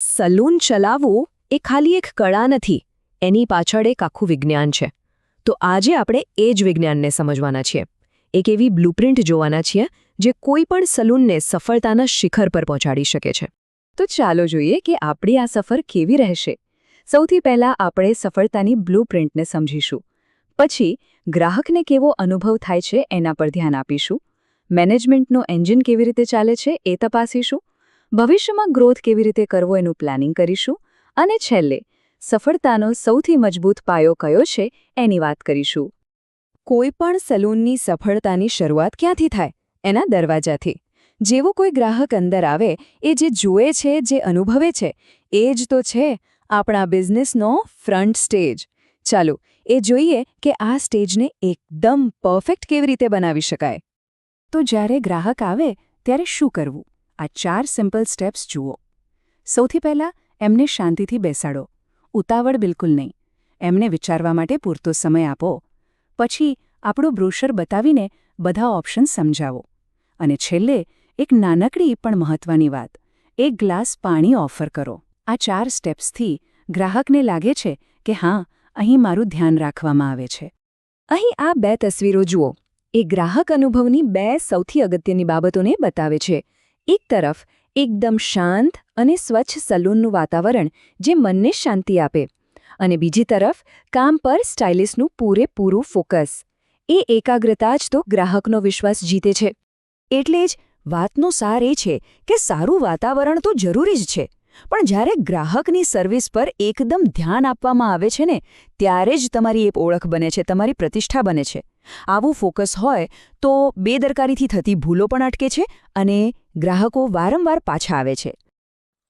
Salon ચલાવવું એ ખાલી એક કળા નથી, એની પાછળ એક આખું વિજ્ઞાન છે. તો આજે આપણે એ જ વિજ્ઞાનને સમજવાના છીએ. એક એવી બ્લુપ્રિન્ટ જોવાના છીએ જે કોઈ પણ સલૂનને સફળતાના શિખર પર પહોંચાડી શકે છે. તો ચાલો જોઈએ કે આપણી આ સફર કેવી રહેશે. સૌથી પહેલાં આપણે સફળતાની બ્લુપ્રિન્ટને સમજીશું. પછી ગ્રાહકને કેવો અનુભવ થાય છે એના પર ધ્યાન આપીશું. મેનેજમેન્ટનું એન્જિન કેવી રીતે ચાલે છે એ તપાસીશું. ભવિષ્યમાં ગ્રોથ કેવી રીતે કરવો એનું પ્લાનિંગ કરીશું. અને છેલ્લે સફળતાનો સૌથી મજબૂત પાયો કયો છે એની વાત કરીશું. કોઈ પણ સલૂનની સફળતાની શરૂઆત ક્યાંથી થાય? એના દરવાજાથી. જેવો કોઈ ગ્રાહક અંદર આવે એ જે જુએ છે, જે અનુભવે છે, એ જ તો છે આપણા બિઝનેસનો ફ્રન્ટ સ્ટેજ. ચાલો એ જોઈએ કે આ સ્ટેજને એકદમ પરફેક્ટ કેવી રીતે બનાવી શકાય. તો જ્યારે ગ્રાહક આવે ત્યારે શું કરવું? આ 4 સિમ્પલ સ્ટેપ્સ જુઓ. સૌથી પહેલાં એમને શાંતિથી બેસાડો. ઉતાવળ બિલકુલ નહીં. એમને વિચારવા માટે પૂરતો સમય આપો. પછી આપણું બ્રોશર બતાવીને બધા ઓપ્શન સમજાવો. અને છેલ્લે એક નાનકડી પણ મહત્વની વાત, એક ગ્લાસ પાણી ઓફર કરો. આ 4 સ્ટેપ્સથી ગ્રાહકને લાગે છે કે હા, અહીં મારું ધ્યાન રાખવામાં આવે છે. અહીં આ 2 તસવીરો જુઓ. એ ગ્રાહક અનુભવની 2 સૌથી અગત્યની બાબતોને બતાવે છે. એક તરફ એકદમ શાંત અને સ્વચ્છ સલૂનનું વાતાવરણ જે મનને શાંતિ આપે, અને બીજી તરફ કામ પર સ્ટાઇલિસ્ટનું પૂરેપૂરું ફોકસ. એ એકાગ્રતા જ તો ગ્રાહકનો વિશ્વાસ જીતે છે. એટલે જ વાતનો સાર એ છે કે સારું વાતાવરણ તો જરૂરી જ છે, પણ જ્યારે ગ્રાહકની સર્વિસ પર એકદમ ધ્યાન આપવામાં આવે છે ને, ત્યારે જ તમારી એક ઓળખ બને છે, તમારી પ્રતિષ્ઠા બને છે. આવું ફોકસ હોય તો બેદરકારીથી થતી ભૂલો પણ અટકે છે અને ગ્રાહકો વારંવાર પાછા આવે છે.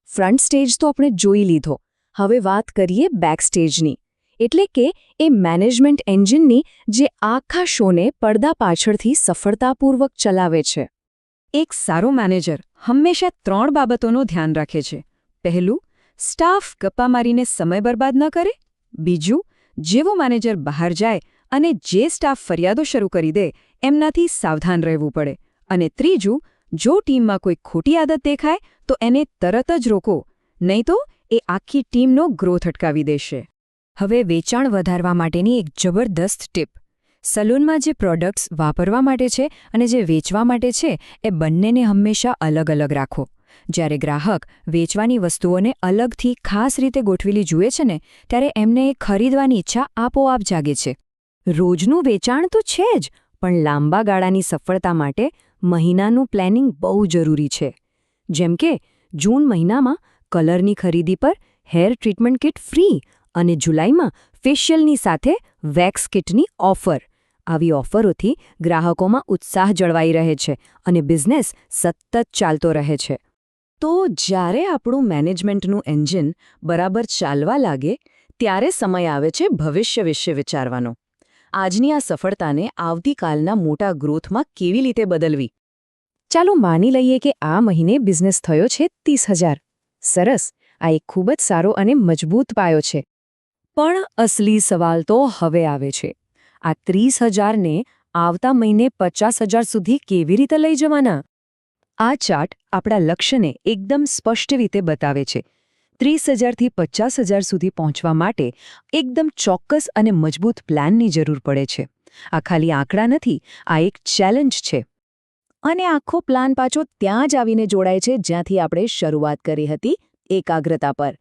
ફ્રન્ટ સ્ટેજ તો આપણે જોઈ લીધો. હવે વાત કરીએ બેક સ્ટેજની, એટલે કે એ મેનેજમેન્ટ એન્જિનની જે આખા શોને પડદા પાછળથી સફળતાપૂર્વક ચલાવે છે. એક સારો મેનેજર હંમેશા 3 બાબતોનું ધ્યાન રાખે છે. પહેલું, સ્ટાફ ગપ્પા મારીને સમય બરબાદ ન કરે. બીજું, જેવો મેનેજર બહાર જાય અને જે સ્ટાફ ફરિયાદો શરૂ કરી દે એમનાથી સાવધાન રહેવું પડે. અને ત્રીજું, જો ટીમમાં કોઈ ખોટી આદત દેખાય તો એને તરત જ રોકો, નહીં તો એ આખી ટીમનો ગ્રોથ અટકાવી દેશે. હવે વેચાણ વધારવા માટેની એક જબરદસ્ત ટીપ. સલૂનમાં જે પ્રોડક્ટ્સ વાપરવા માટે છે અને જે વેચવા માટે છે એ બંનેને હંમેશા અલગ અલગ રાખો. જ્યારે ગ્રાહક વેચવાની વસ્તુઓને અલગથી ખાસ રીતે ગોઠવેલી જુએ છે ને, ત્યારે એમને એ ખરીદવાની ઈચ્છા આપોઆપ જાગે છે. રોજનું વેચાણ તો છે જ, પણ લાંબા ગાળાની સફળતા માટે મહિનાનું પ્લાનિંગ બહુ જરૂરી છે. જેમ કે જૂન મહિનામાં કલરની ખરીદી પર હેર ટ્રીટમેન્ટ કિટ ફ્રી અને જુલાઈમાં ફેશિયલની સાથે વેક્સ કિટની ઓફર. આવી ઓફરોથી ગ્રાહકોમાં ઉત્સાહ જળવાઈ રહે છે અને બિઝનેસ સતત ચાલતો રહે છે. તો જ્યારે આપણું મેનેજમેન્ટનું એન્જિન બરાબર ચાલવા લાગે ત્યારે સમય આવે છે ભવિષ્ય વિશે વિચારવાનો. આજની આ સફળતાને આવતીકાલના મોટા ગ્રોથમાં કેવી રીતે બદલવી? ચાલો માની લઈએ કે આ મહિને બિઝનેસ થયો છે 30,000. સરસ, આ એક ખૂબ જ સારો અને મજબૂત પાયો છે. પણ અસલી સવાલ તો હવે આવે છે. આ 30,000ને આવતા મહિને 50,000 સુધી કેવી રીતે લઈ જવાના? આ ચાર્ટ આપણા લક્ષ્યને એકદમ સ્પષ્ટ રીતે બતાવે છે. 30,000થી 50,000 સુધી પહોંચવા માટે એકદમ ચોક્કસ અને મજબૂત પ્લાનની જરૂર પડે છે. આ ખાલી આંકડા નથી, આ એક ચેલેન્જ છે. અને આખો પ્લાન પાછો ત્યાં જ આવીને જોડાય છે જ્યાંથી આપણે શરૂઆત કરી હતી, એકાગ્રતા પર.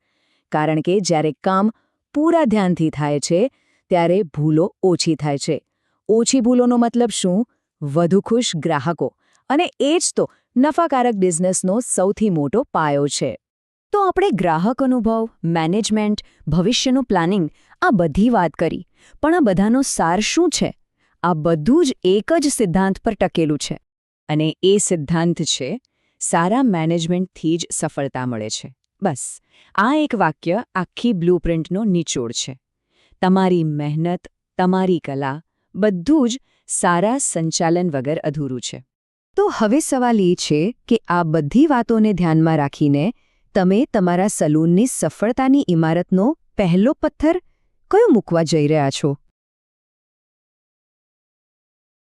કારણ કે જ્યારે કામ પૂરા ધ્યાનથી થાય છે ત્યારે ભૂલો ઓછી થાય છે. ઓછી ભૂલોનો મતલબ શું? વધુ ખુશ ગ્રાહકો. અને એ જ તો નફાકારક બિઝનેસનો સૌથી મોટો પાયો છે. તો આપણે ગ્રાહક અનુભવ, મેનેજમેન્ટ, ભવિષ્યનું પ્લાનિંગ આ બધી વાત કરી, પણ આ બધાનો સાર શું છે? આ બધું જ એક જ સિદ્ધાંત પર ટકેલું છે. અને એ સિદ્ધાંત છે, સારા મેનેજમેન્ટથી જ સફળતા મળે છે. બસ આ એક વાક્ય આખી બ્લુપ્રિન્ટનો નિચોડ છે. તમારી મહેનત, તમારી કલા, બધું જ સારા સંચાલન વગર અધૂરું છે. તો હવે સવાલ એ છે કે આ બધી વાતોને ધ્યાનમાં રાખીને તમે તમારા સલૂનની સફળતાની ઇમારતનો પહેલો પથ્થર કયો મૂકવા જઈ રહ્યા છો?